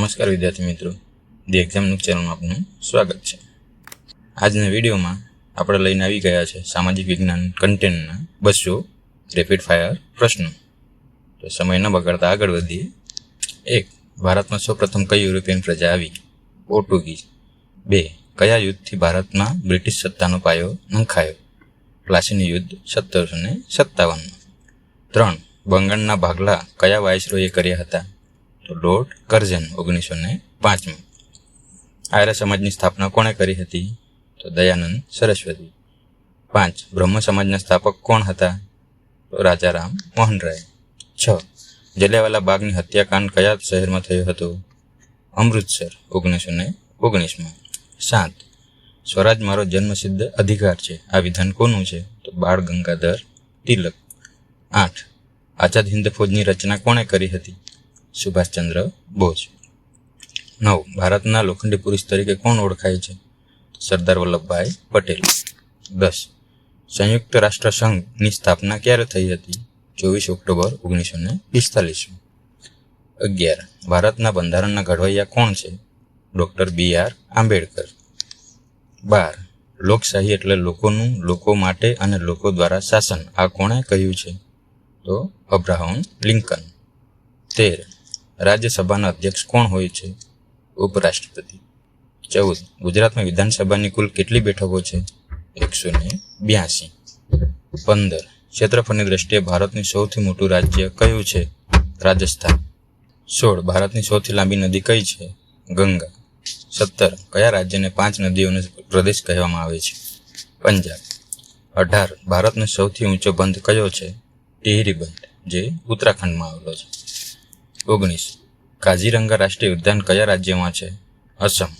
નમસ્કાર વિદ્યાર્થી મિત્રો, ધી એક્ઝામનું ચેનલમાં આપનું સ્વાગત છે। આજના વિડીયોમાં આપણે લઈને આવી ગયા છે સામાજિક વિજ્ઞાન કન્ટેન્ટના 200 રેપિડ ફાયર પ્રશ્નો। તો સમય ન બગાડતા આગળ વધીએ। 1. ભારતમાં સૌપ્રથમ કઈ યુરોપિયન પ્રજા આવી? પોર્ટુગીઝ। 2. કયા યુદ્ધથી ભારતમાં બ્રિટિશ સત્તાનો પાયો નંખાયો? પ્લાસીનું યુદ્ધ 1757। 3. બંગાળના ભાગલા કયા વાઇસરોયે કર્યા હતા? તો લોર્ડ કર્ઝન 1905। આર્ય સમાજની સ્થાપના કોણે કરી હતી? તો દયાનંદ સરસ્વતી। 5. બ્રહ્મ સમાજના સ્થાપક કોણ હતા? તો રાજારામ મોહન રાય। 6. જલિયાવાલા બાગની હત્યાકાંડ કયા શહેરમાં થયો હતો? અમૃતસર 1919। 7. સ્વરાજ મારો જન્મસિદ્ધ અધિકાર છે આ વિધાન કોનું છે? તો બાળ ગંગાધર તિલક। 8. આઝાદ હિન્દ ફૌજની રચના કોણે કરી હતી? સુભાષચંદ્ર બોઝ। 9. ભારતના લોખંડી પુરુષ તરીકે કોણ ઓળખાય છે? સરદાર વલ્લભભાઈ પટેલ। 10. સંયુક્ત રાષ્ટ્ર સંઘની સ્થાપના ક્યારે થઈ હતી? 24 ઓક્ટોબર 1945। 11. ભારતના બંધારણના ઘડવૈયા કોણ છે? Doctor B.R. આંબેડકર। 12. લોકશાહી એટલે લોકોનું, લોકો માટે અને લોકો દ્વારા શાસન આ કોણે કહ્યું છે? તો અબ્રાહમ લિંકન। 13. રાજ્યસભાના અધ્યક્ષ કોણ હોય છે? ઉપરાષ્ટ્રપતિ। 14. ગુજરાતમાં વિધાનસભાની કુલ કેટલી બેઠકો છે? 182। 15. ક્ષેત્રફળની દ્રષ્ટિએ ભારતનું સૌથી મોટું રાજ્ય કયું છે? રાજસ્થાન। 16. ભારતની સૌથી લાંબી નદી કઈ છે? ગંગા। 17. કયા રાજ્યને 5 નદીઓનો પ્રદેશ કહેવામાં આવે છે? પંજાબ। 18. ભારતનો સૌથી ઊંચો બંધ કયો છે? ટિહરી બંધ, જે ઉત્તરાખંડમાં આવેલો છે। 19. કાઝીરંગા રાષ્ટ્રીય ઉદ્યાન કયા રાજ્યમાં છે? અસમ।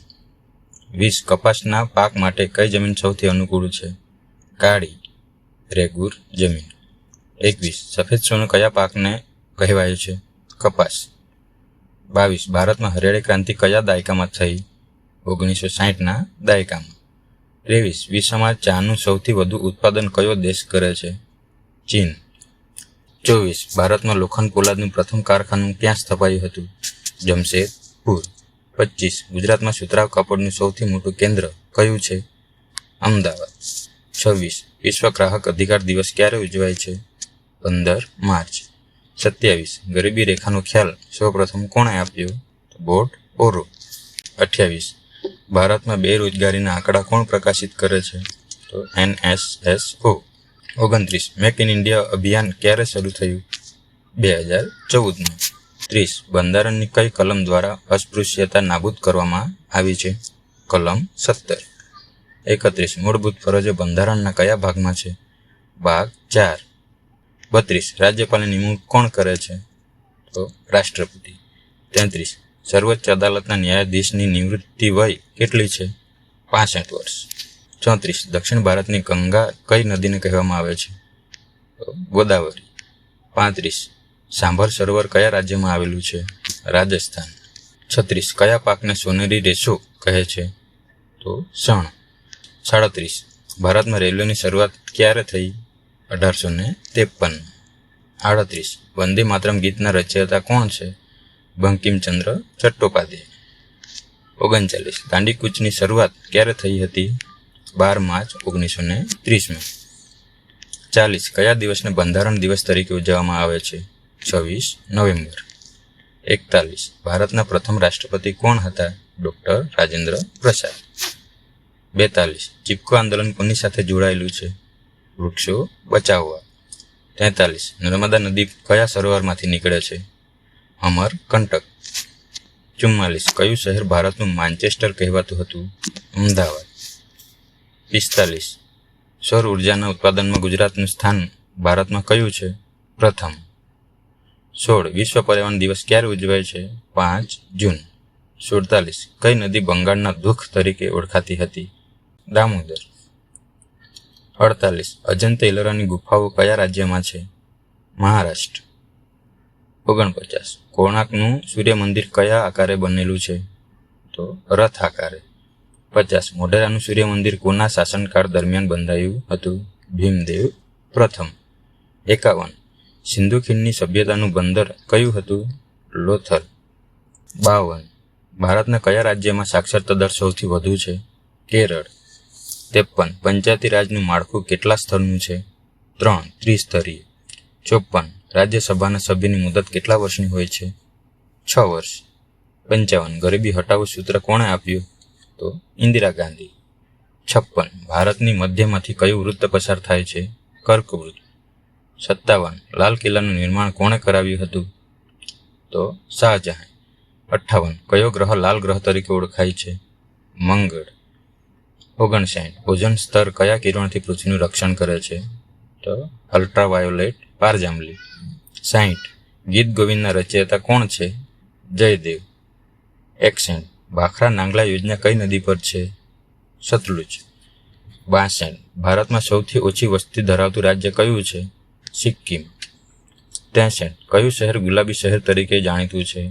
20. કપાસના પાક માટે કઈ જમીન સૌથી અનુકૂળ છે? કાળી રેગુર જમીન। 21. સફેદ સોનું કયા પાકને કહેવાય છે? કપાસ। 22. ભારતમાં હરિયાળી ક્રાંતિ કયા દાયકામાં થઈ? 1960ના દાયકામાં। 23. વિશ્વમાં ચાનું સૌથી વધુ ઉત્પાદન કયો દેશ કરે છે? ચીન। 24. ભારતમાં લોખંડ પોલાદનું પ્રથમ કારખાનું ક્યાં સ્થપાયું હતું? જમશેદપુર। 25. ગુજરાતમાં સુતરાઉ કાપડનું સૌથી મોટું કેન્દ્ર કયું છે? અમદાવાદ। 26. વિશ્વ ગ્રાહક અધિકાર દિવસ ક્યારે ઉજવાય છે? 15 માર્ચ। 27. ગરીબી રેખાનો ખ્યાલ સૌપ્રથમ કોણે આપ્યો? બોર્ડ ઓરો। 28. ભારતમાં બેરોજગારીના આંકડા કોણ પ્રકાશિત કરે છે? તો NSSO। 29. મેક ઇન ઇન્ડિયા અભિયાન ક્યારે શરૂ થયું? 2014માં। 30. બંધારણની કઈ કલમ દ્વારા અસ્પૃશ્યતા નાબૂદ કરવામાં આવી છે? કલમ 17। 31. મૂળભૂત ફરજો બંધારણના કયા ભાગમાં છે? ભાગ 4। 32. રાજ્યપાલની નિમણૂક કોણ કરે છે? તો રાષ્ટ્રપતિ। 33. સર્વોચ્ચ અદાલતના ન્યાયાધીશની નિવૃત્તિ વય કેટલી છે? 65 વર્ષ। 34. દક્ષિણ ભારતની ગંગા કઈ નદીને કહેવામાં આવે છે? તો ગોદાવરી। 35. સાંભર સરોવર કયા રાજ્યમાં આવેલું છે? રાજસ્થાન। 36. કયા પાકને સોનેરી રેશો કહે છે? તો શણ। 37. ભારતમાં રેલવેની શરૂઆત ક્યારે થઈ? 1853। 38. વંદે માતરમ ગીતના રચયિતા કોણ છે? બંકિમચંદ્ર ચટ્ટોપાધ્યાય। 39. દાંડીકૂચની શરૂઆત ક્યારે થઈ હતી? 12 માર્ચ 1930માં। 40. કયા દિવસને બંધારણ દિવસ તરીકે ઉજવવામાં આવે છે? 26 નવેમ્બર। 41. ભારતના પ્રથમ રાષ્ટ્રપતિ કોણ હતા? ડૉક્ટર રાજેન્દ્ર પ્રસાદ। 42. ચિપકો આંદોલન કોની સાથે જોડાયેલું છે? વૃક્ષો બચાવવા। 43. નર્મદા નદી કયા સરોવરમાંથી નીકળે છે? અમરકંટક। 44. કયું શહેર ભારતનું માન્ચેસ્ટર કહેવાતું હતું? અમદાવાદ। 45. સૌર ઉર્જાના ઉત્પાદનમાં ગુજરાતનું સ્થાન ભારતમાં કયું છે? પ્રથમ। 16. વિશ્વ પર્યાવરણ દિવસ ક્યારે ઉજવાય છે? 5 જૂન। 47. કઈ નદી બંગાળના દુઃખ તરીકે ઓળખાતી હતી? દામોદર। 48. અજંતા ઇલોરાની ગુફાઓ કયા રાજ્યમાં છે? મહારાષ્ટ્ર। 49. કોણાર્કનું સૂર્ય મંદિર કયા આકારે બનેલું છે? તો રથ આકારે। 50. મોઢેરાનું સૂર્ય મંદિર કોના શાસનકાળ દરમિયાન બંધાયું હતું? ભીમદેવ પ્રથમ। 51. સિંધુ ખીણની સભ્યતાનું બંદર કયું હતું? લોથલ। 52. ભારતના કયા રાજ્યમાં સાક્ષરતા દર સૌથી વધુ છે? કેરળ. 53. પંચાયતી રાજનું માળખું કેટલા સ્તરનું છે? 3. ત્રિસ્તરીય. 54. રાજ્યસભાના સભ્યની મુદત કેટલા વર્ષની હોય છે? 6 વર્ષ. 55. ગરીબી હટાવો સૂત્ર કોણે આપ્યું? તો ઇન્દિરા ગાંધી. 56. ભારતની મધ્યમાંથી કયું વૃત્ત પસાર થાય છે? કર્કવૃત્ત. 57. લાલ કિલ્લાનું નિર્માણ કોણે કરાવ્યું હતું? તો શાહજહાં. 58. કયો ગ્રહ લાલ ગ્રહ તરીકે ઓળખાય છે? મંગળ. 59. ઓઝોન સ્તર કયા કિરણથી પૃથ્વીનું રક્ષણ કરે છે? તો અલ્ટ્રાવાયોલેટ પારજાંબલી. 60. ગીત ગોવિંદના રચયિતા કોણ છે? જયદેવ. 61. ભાખરા નાંગલા યોજના કઈ નદી પર છે? સતલુજ. 62. ભારતમાં સૌથી ઓછી વસ્તી ધરાવતું રાજ્ય કયું છે? સિક્કિમ. 63. કયું શહેર ગુલાબી શહેર તરીકે જાણીતું છે?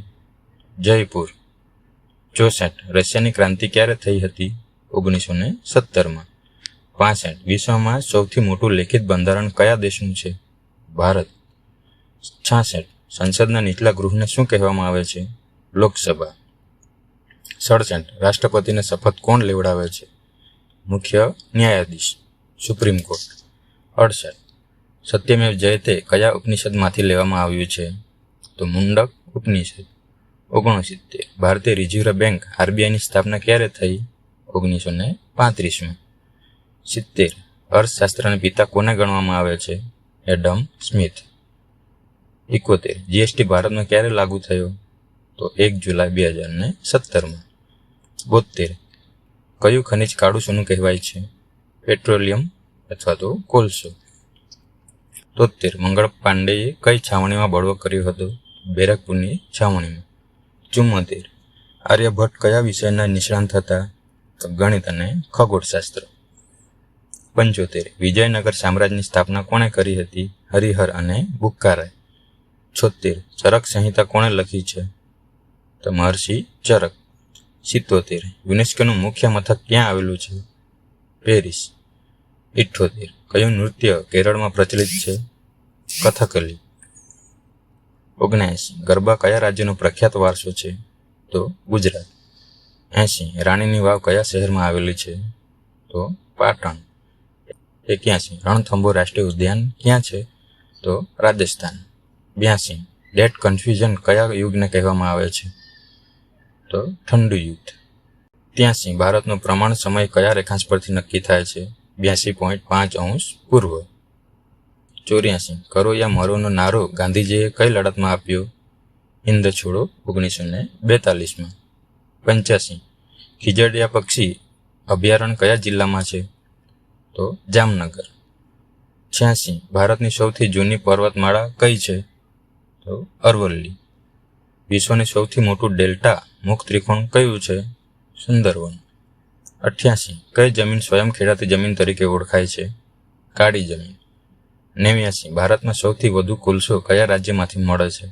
જયપુર. 64. રશિયાની ક્રાંતિ ક્યારે થઈ હતી? 1917માં. 65. વિશ્વમાં સૌથી મોટું લેખિત બંધારણ કયા દેશનું છે? ભારત. 66. સંસદના નીચલા ગૃહને શું કહેવામાં આવે છે? લોકસભા. 67. રાષ્ટ્રપતિને શપથ કોણ લેવડાવે છે? મુખ્ય ન્યાયાધીશ, સુપ્રીમ કોર્ટ. 68. સત્યમેવ જયતે કયા ઉપનિષદમાંથી લેવામાં આવ્યું છે? તો મુંડક ઉપનિષદ. 69. ભારતીય રિઝર્વ બેંક આરબીઆઈની સ્થાપના ક્યારે થઈ? 1935માં. 70. અર્થશાસ્ત્રના પિતા કોને ગણવામાં આવે છે? Adam Smith. 71. જીએસટી ભારતમાં ક્યારે લાગુ થયો? તો 1 જુલાઈ 2017માં. 72. કયું ખનિજ કાળું સોનું કહેવાય છે? પેટ્રોલિયમ અથવા તો કોલસો. 73. મંગળ પાંડેએ કઈ છાવણીમાં બળવો કર્યો હતો? બેરકપુરની છાવણીમાં. 74. આર્યભટ્ટ કયા વિષયના નિષ્ણાંત હતા? તો ગણિત અને ખગોળશાસ્ત્ર. 75. વિજયનગર સામ્રાજ્યની સ્થાપના કોણે કરી હતી? હરિહર અને બુક્કારાય. 76. ચરક સંહિતા કોણે લખી છે? તો મહર્ષિ ચરક. 77. યુનેસ્કોનું મુખ્ય મથક ક્યાં આવેલું છે? પેરિસ. 78. કયું નૃત્ય કેરળમાં પ્રચલિત છે? કથકલી. 79. ગરબા કયા રાજ્યનો પ્રખ્યાત વારસો છે? તો ગુજરાત. 80. રાણીની વાવ કયા શહેરમાં આવેલી છે? તો પાટણ. 81. રણથંભો રાષ્ટ્રીય ઉદ્યાન ક્યાં છે? તો રાજસ્થાન. 82. ડેટ કન્ફ્યુઝન કયા યુગને કહેવામાં આવે છે? તો ઠંડુ યુદ્ધ. 83. ભારતનો પ્રમાણ સમય કયા રેખાંશ પરથી નક્કી થાય છે? 82.5° પૂર્વ. 84. કરો યા મરોનો નારો ગાંધીજીએ કઈ લડતમાં આપ્યો? હિંદ છોડો 1942માં. 85. ખીજડીયા પક્ષી અભયારણ્ય કયા જિલ્લામાં છે? તો જામનગર. 86. ભારતની સૌથી જૂની પર્વતમાળા કઈ છે? તો અરવલ્લી. વિશ્વની સૌથી મોટું ડેલ્ટા મુખ ત્રિકોણ કયું છે? સુંદરવન. 88. કઈ જમીન સ્વયં ખેડાતી જમીન તરીકે ઓળખાય છે? કાળી જમીન. 89. ભારતમાં સૌથી વધુ કોલસો કયા રાજ્યમાંથી મળે છે?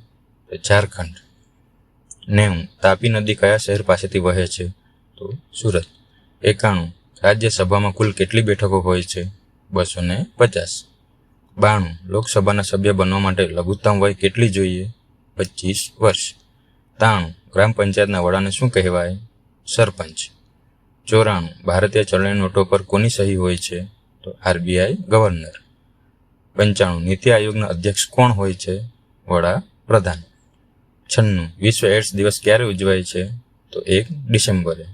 તો ઝારખંડ. 90. તાપી નદી કયા શહેર પાસેથી વહે છે? તો સુરત. 91. રાજ્યસભામાં કુલ કેટલી બેઠકો હોય છે? 250. 92. લોકસભાના સભ્ય બનવા માટે લઘુત્તમ વય કેટલી જોઈએ? 25 વર્ષ. 93. ગ્રામ પંચાયતના વડાને શું કહેવાય? સરપંચ. 94. ભારતીય ચલણી નોટો પર કોની સહી હોય છે? તો આરબીઆઈ ગવર્નર. 95. નીતિ આયોગના અધ્યક્ષ કોણ હોય છે? વડાપ્રધાન. 96. વિશ્વ એડ્સ દિવસ ક્યારે ઉજવાય છે? તો 1 ડિસેમ્બરે.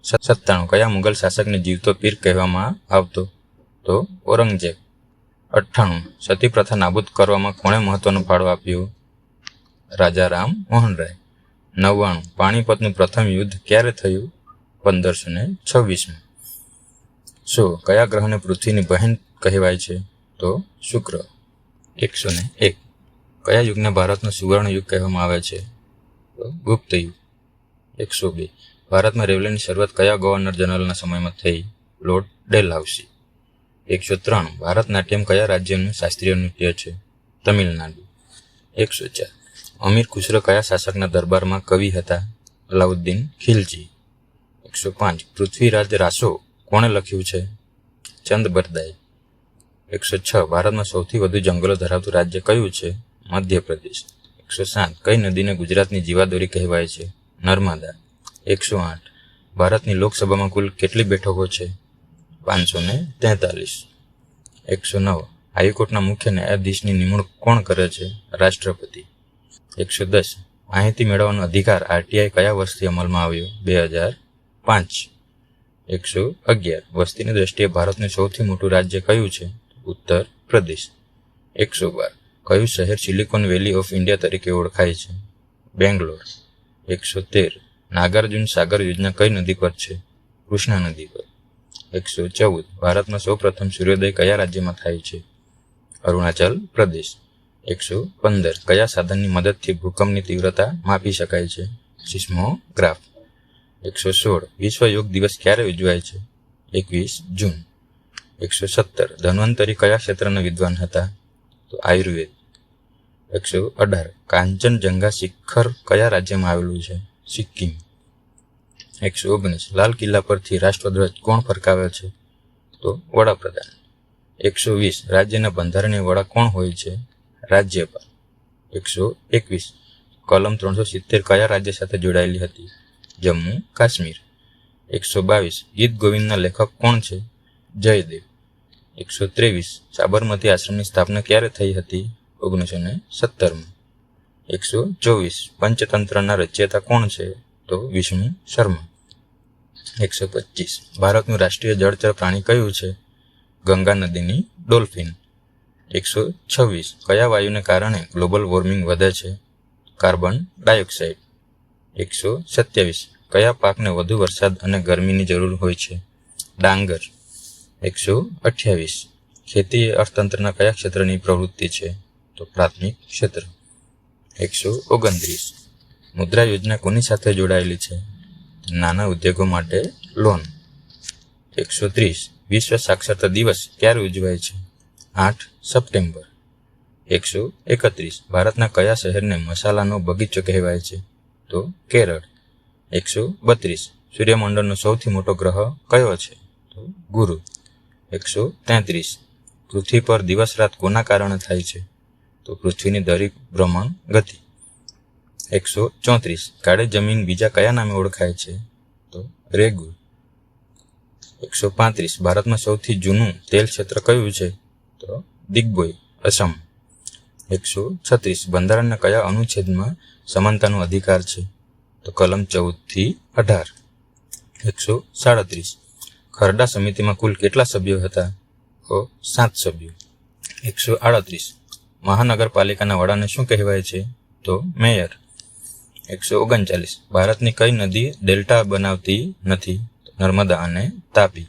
97. કયા મુગલ શાસકને જીવતો પીર કહેવામાં આવતો? તો ઔરંગઝેબ. 98. સતી પ્રથા નાબૂદ કરવામાં કોણે મહત્વનો ફાળો આપ્યો? રાજા રામ મોહન રાય. 99. પાણીપતનું પ્રથમ યુદ્ધ ક્યારે થયું? 1526માં. 100. કયા ગ્રહને પૃથ્વીની બહેન કહેવાય છે? તો શુક્ર. 101. કયા યુગને ભારતનો સુવર્ણ યુગ કહેવામાં આવે છે? તો ગુપ્ત યુગ. 102. ભારતમાં રેલવેની શરૂઆત કયા ગવર્નર જનરલના સમયમાં થઈ? લોર્ડ ડેલહાઉસી. 103. ભારતનાટ્યમ કયા રાજ્યનું શાસ્ત્રીય નૃત્ય છે? તમિલનાડુ. 104. અમીર ખુસરો કયા શાસકના દરબારમાં કવિ હતા? અલાઉદ્દીન ખિલજી. 105. પૃથ્વીરાજ રાસો કોણે લખ્યું છે? ચંદ બરદાઈ. 106. ભારતમાં સૌથી વધુ જંગલો ધરાવતું રાજ્ય કયું છે? મધ્યપ્રદેશ. 107. કઈ નદીને ગુજરાતની જીવાદોરી કહેવાય છે? નર્મદા. 108. ભારતની લોકસભામાં કુલ કેટલી બેઠકો છે? 543. 109. હાઈકોર્ટના મુખ્ય ન્યાયાધીશની નિમણૂક કોણ કરે છે? રાષ્ટ્રપતિ. 110. માહિતી મેળવવાનો અધિકાર આરટીઆઈ કયા વર્ષથી અમલમાં આવ્યો? 2005. 111. વસ્તીની દ્રષ્ટિએ ભારતનું સૌથી મોટું રાજ્ય કયું છે? ઉત્તર પ્રદેશ. 112. કયું શહેર સિલિકોન વેલી ઓફ ઇન્ડિયા તરીકે ઓળખાય છે? બેંગ્લોર. 113. નાગાર્જુન સાગર યોજના કઈ નદી પર છે? કૃષ્ણા નદી પર. 114. ભારતમાં સૌપ્રથમ સૂર્યોદય કયા રાજ્યમાં થાય છે? અરુણાચલ પ્રદેશ. 115. કયા સાધનની મદદથી ભૂકંપની તીવ્રતા માપી શકાય છે? સિસ્મોગ્રાફ. 116. વિશ્વ યોગ દિવસ ક્યારે ઉજવાય છે? 21 જૂન. 117. ધન્વંતરી કયા ક્ષેત્રના વિદ્વાન હતા? તો આયુર્વેદ. 118. કાંચનજંગા શિખર કયા રાજ્યમાં આવેલું છે? સિક્કિમ. 119. લાલ કિલ્લા પરથી રાષ્ટ્રધ્વજ કોણ ફરકાવે છે? તો વડાપ્રધાન. 120. રાજ્યના બંધારણીય વડા કોણ હોય છે? રાજ્યપાલ. 121. કલમ 370 કયા રાજ્ય સાથે જોડાયેલી હતી? જમ્મુ કાશ્મીર. 122. ગીત ગોવિંદના લેખક કોણ છે? જયદેવ. 123. સાબરમતી આશ્રમની સ્થાપના ક્યારે થઈ હતી? 1917માં. 124. પંચતંત્રના રચયિતા કોણ છે? તો વિષ્ણુ શર્મા. 125. ભારતનું રાષ્ટ્રીય જળચર પ્રાણી કયું છે? ગંગા નદીની ડોલ્ફિન. 126. કયા વાયુને કારણે ગ્લોબલ વોર્મિંગ વધે છે? Carbon dioxide. 127. કયા પાકને વધુ વરસાદ અને ગરમીની જરૂર હોય છે? ડાંગર. 128. ખેતી એ અર્થતંત્રના કયા ક્ષેત્રની પ્રવૃત્તિ છે? તો પ્રાથમિક ક્ષેત્ર. 129. મુદ્રા યોજના કોની સાથે જોડાયેલી છે? નાના ઉદ્યોગો માટે લોન. 130. વિશ્વ સાક્ષરતા દિવસ ક્યારે ઉજવાય છે? 8 સપ્ટેમ્બર. 131. ભારતના કયા શહેરને મસાલાનો બગીચો કહેવાય છે? તો કેરળ. 132. સૂર્યમંડળનો સૌથી મોટો ગ્રહ કયો છે? તો ગુરુ. 133. પૃથ્વી પર દિવસ રાત કોના કારણે થાય છે? તો પૃથ્વીની દરેક ભ્રમણ ગતિ. 134. કાળી જમીન બીજા કયા નામે ઓળખાય છે? તો રેગુ. 135. ભારતમાં સૌથી જૂનું તેલ ક્ષેત્ર કયું છે? તો દિગ્બોય, અસમ. 136. બંધારણના કયા અનુચ્છેદમાં સમાનતાનો અધિકાર છે? તો કલમ 14 થી 18. 137. ખરડા સમિતિમાં કુલ કેટલા સભ્યો હતા? તો 7 સભ્યો. 138. મહાનગરપાલિકાના વડાને શું કહેવાય છે? તો મેયર. 139. ભારતની કઈ નદી ડેલ્ટા બનાવતી નથી? નર્મદા અને તાપી.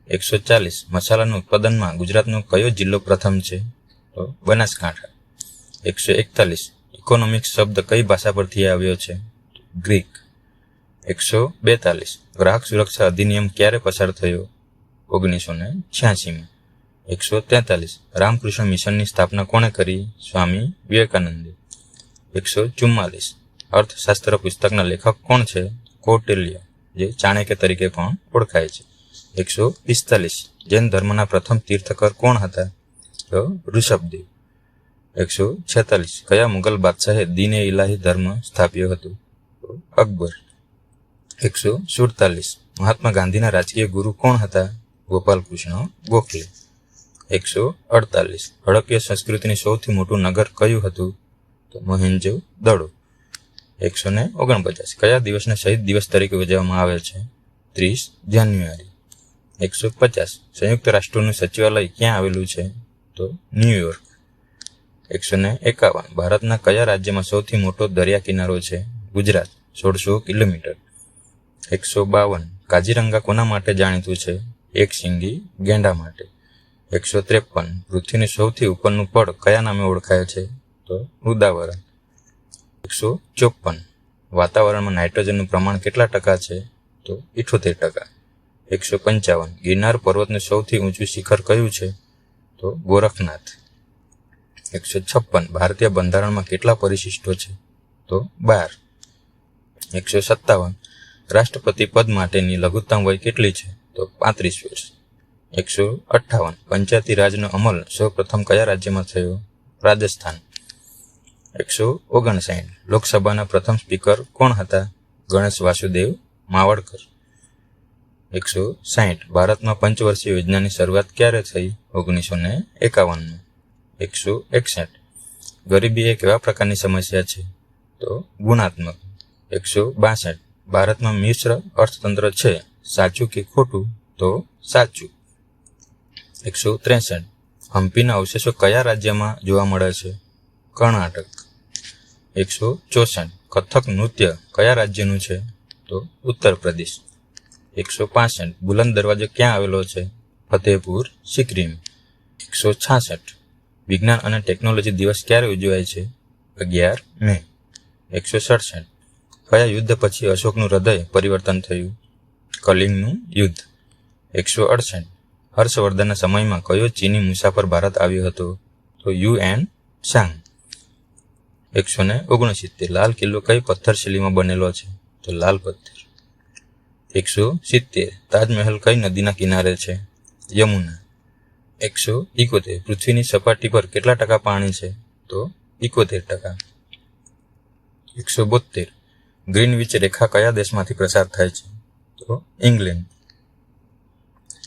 140. મસાલાના ઉત્પાદનમાં ગુજરાતનો કયો જિલ્લો પ્રથમ છે? તો બનાસકાંઠા. 141. ઇકોનોમિક્સ શબ્દ કઈ ભાષા પરથી આવ્યો છે? ગ્રીક. 142. ગ્રાહક સુરક્ષા અધિનિયમ ક્યારે પસાર થયો? 1986માં. 143. રામકૃષ્ણ મિશનની સ્થાપના કોણે કરી? સ્વામી વિવેકાનંદે. 144. અર્થશાસ્ત્ર પુસ્તકના લેખક કોણ છે? કૌટિલ્ય, જે ચાણક્ય તરીકે પણ ઓળખાય છે. 145. જૈન ધર્મના પ્રથમ તીર્થકર કોણ હતા? તો ઋષભદેવ. 146. કયા મુગલ બાદશાહે દીન-એ ઇલાહી ધર્મ સ્થાપ્યો હતો? તો અકબર. 147. મહાત્મા ગાંધીના રાજકીય ગુરુ કોણ હતા? ગોપાલકૃષ્ણ ગોખલે. 148. હડપ્પા સંસ્કૃતિની સૌથી મોટું નગર કયું હતું? તો મોહેન્જો દડો. 149. કયા દિવસને શહીદ દિવસ તરીકે ઉજવવામાં આવે છે? 30 જાન્યુઆરી. 150. સંયુક્ત રાષ્ટ્રોનું સચિવાલય ક્યાં આવેલું છે? તો ન્યુયોર્ક. 151. ભારતના કયા રાજ્યમાં સૌથી મોટો દરિયા કિનારો છે? ગુજરાત, 1600 કિલોમીટર. 152. કાજીરંગા કોના માટે જાણીતું છે? એક શિંગી ગેંડા માટે. 153. પૃથ્વીનું સૌથી ઉપરનું પડ કયા નામે ઓળખાય છે? તો ઉદાવરણ. 154. વાતાવરણમાં નાઇટ્રોજનનું પ્રમાણ કેટલા ટકા છે? તો 78%. 155. ગિરનાર પર્વતનું સૌથી ઊંચું શિખર કયું છે? તો ગોરખનાથ. 156. ભારતીય બંધારણમાં કેટલા પરિશિષ્ટો છે? તો 12. 157. રાષ્ટ્રપતિ પદ માટેની લઘુત્તમ વય કેટલી છે? તો 35 વર્ષ. 158. પંચાયતી રાજનો અમલ સૌપ્રથમ કયા રાજ્યમાં થયો? રાજસ્થાન. 159. લોકસભાના પ્રથમ સ્પીકર કોણ હતા? ગણેશ વાસુદેવ માવડકર. 160. ભારતમાં પંચવર્ષીય યોજનાની શરૂઆત ક્યારે થઈ? 1951. 161. ગરીબી એક એવા પ્રકારની સમસ્યા છે? તો ગુણાત્મક. 162. ભારતમાં મિશ્ર અર્થતંત્ર છે, સાચું કે ખોટું? તો સાચું. 163. હમ્પીના અવશેષો કયા રાજ્યમાં જોવા મળે છે? કર્ણાટક. 164. કથક નૃત્ય કયા રાજ્યનું છે? તો ઉત્તર પ્રદેશ. 165. બુલંદ દરવાજો ક્યાં આવેલો છે? ફતેહપુર સિકરીમ. 166. વિજ્ઞાન અને ટેકનોલોજી દિવસ ક્યારે ઉજવાય છે? 11 મે. 167. કયા યુદ્ધ પછી અશોકનું હૃદય પરિવર્તન થયું? કલિંગનું યુદ્ધ. 168. હર્ષવર્ધનના સમયમાં કયો ચીની મુસાફર ભારત આવ્યો હતો? તો યુએન સાંગ. 169. લાલ કિલ્લો કઈ પથ્થર શૈલીમાં બનેલો છે? તો લાલ પથ્થર. 170. તાજમહેલ કઈ નદીના કિનારે છે? યમુના. 171. પૃથ્વીની સપાટી પર કેટલા ટકા પાણી છે? તો 71%. 172. ગ્રીનવિચ રેખા કયા દેશમાંથી પ્રસાર થાય છે? તો ઇંગ્લેન્ડ.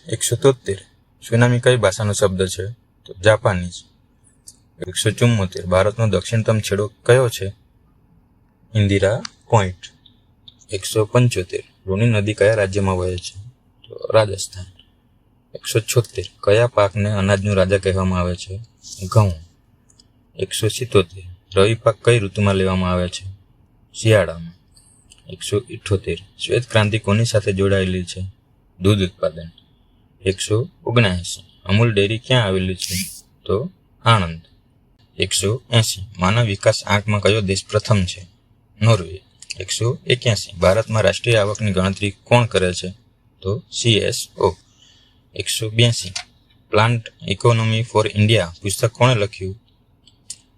173. સુનામી કઈ ભાષાનો શબ્દ છે? તો જાપાનીઝ. 174. ભારતનો દક્ષિણતમ છેડો કયો છે? ઇન્દિરા પોઈન્ટ. 175. રોની નદી કયા રાજ્યમાં વહે છે? તો રાજસ્થાન. 176. કયા પાકને અનાજનું રાજા કહેવામાં આવે છે? ઘઉં. 177. રવિ પાક કઈ ઋતુમાં લેવામાં આવે છે? શિયાળામાં. 178. શ્વેત ક્રાંતિ કોની સાથે જોડાયેલી છે? દૂધ ઉત્પાદન. 179. અમૂલ ડેરી ક્યાં આવેલી છે? તો આણંદ. 180. માનવ વિકાસ આંકમાં કયો દેશ પ્રથમ છે? નોર્વે. 181. ભારતમાં રાષ્ટ્રીય આવકની ગણતરી કોણ કરે છે? તો CSO. 182. Plant economy for India પુસ્તક કોણે લખ્યું?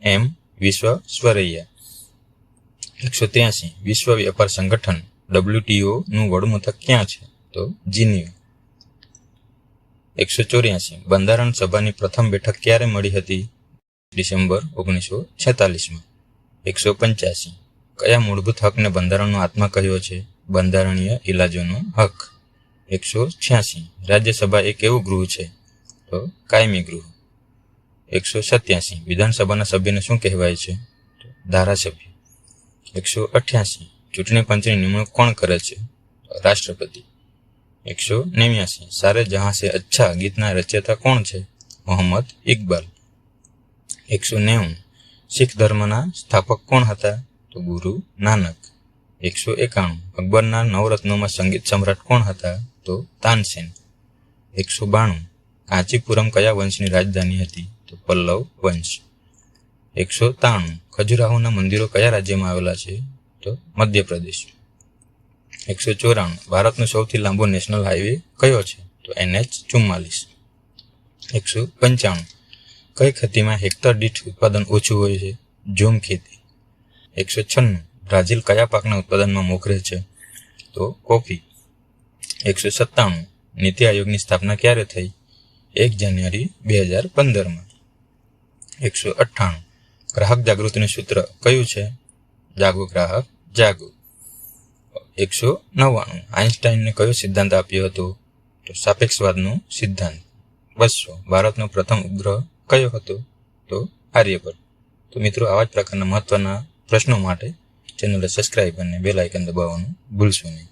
M. વિશ્વેશ્વરૈયા. 183. વિશ્વ વ્યાપાર સંગઠન WTO નું વડુમથક ક્યાં છે? તો જીનીવ. 184. બંધારણ સભાની પ્રથમ બેઠક ક્યારે મળી હતી? ડિસેમ્બર 1946માં. 185. કયા મૂળભૂત હકને બંધારણનો આત્મા કહ્યો છે? બંધારણીય ઇલાજોનો હક. 186. રાજ્યસભા એક એવું ગૃહ છે? તો કાયમી ગૃહ. 187. વિધાનસભાના સભ્યને શું કહેવાય છે? તો ધારાસભ્ય. 188. ચૂંટણી પંચની નિમણૂક કોણ કરે છે? રાષ્ટ્રપતિ. 189. સારે જહાં સે અચ્છા ગીતના રચયિતા કોણ છે? મોહમ્મદ ઇકબાલ. 190. શીખ ધર્મના સ્થાપક કોણ હતા? તો ગુરુ નાનક. 191. અકબરના નવરત્નોમાં સંગીત સમ્રાટ કોણ હતા? તો તાનસેન. 192. કાંચીપુરમ કયા વંશની રાજધાની હતી? તો પલ્લવ વંશ. 193. ખજુરાહોના મંદિરો કયા રાજ્યમાં આવેલા છે? તો મધ્યપ્રદેશ. 194. ભારતનો સૌથી લાંબો નેશનલ હાઈવે કયો છે? તો NH44. 195. કઈ ખેતીમાં હેક્ટર દીઠ ઉત્પાદન ઓછું હોય છે? ઝૂમ ખેતી. 196. બ્રાઝિલ કયા પાકના ઉત્પાદનમાં મોખરે છે? તો કોફી. 197. નીતિ આયોગની સ્થાપના ક્યારે થઈ? 1 જાન્યુઆરી 2015માં. 198. ગ્રાહક જાગૃતિનું સૂત્ર કયું છે? જાગો ગ્રાહક જાગો. 199. આઇન્સ્ટાઈનને કયો સિદ્ધાંત આપ્યો હતો? તો સાપેક્ષવાદનો સિદ્ધાંત. 200. ભારતનો પ્રથમ ઉપગ્રહ કયો હતો? તો આર્યભટ્ટ. તો મિત્રો, આવા જ પ્રકારના મહત્વના પ્રશ્નો માટે ચેનલને સબસ્ક્રાઇબ અને બેલ આઇકન દબાવવાનું ભૂલશો નહીં.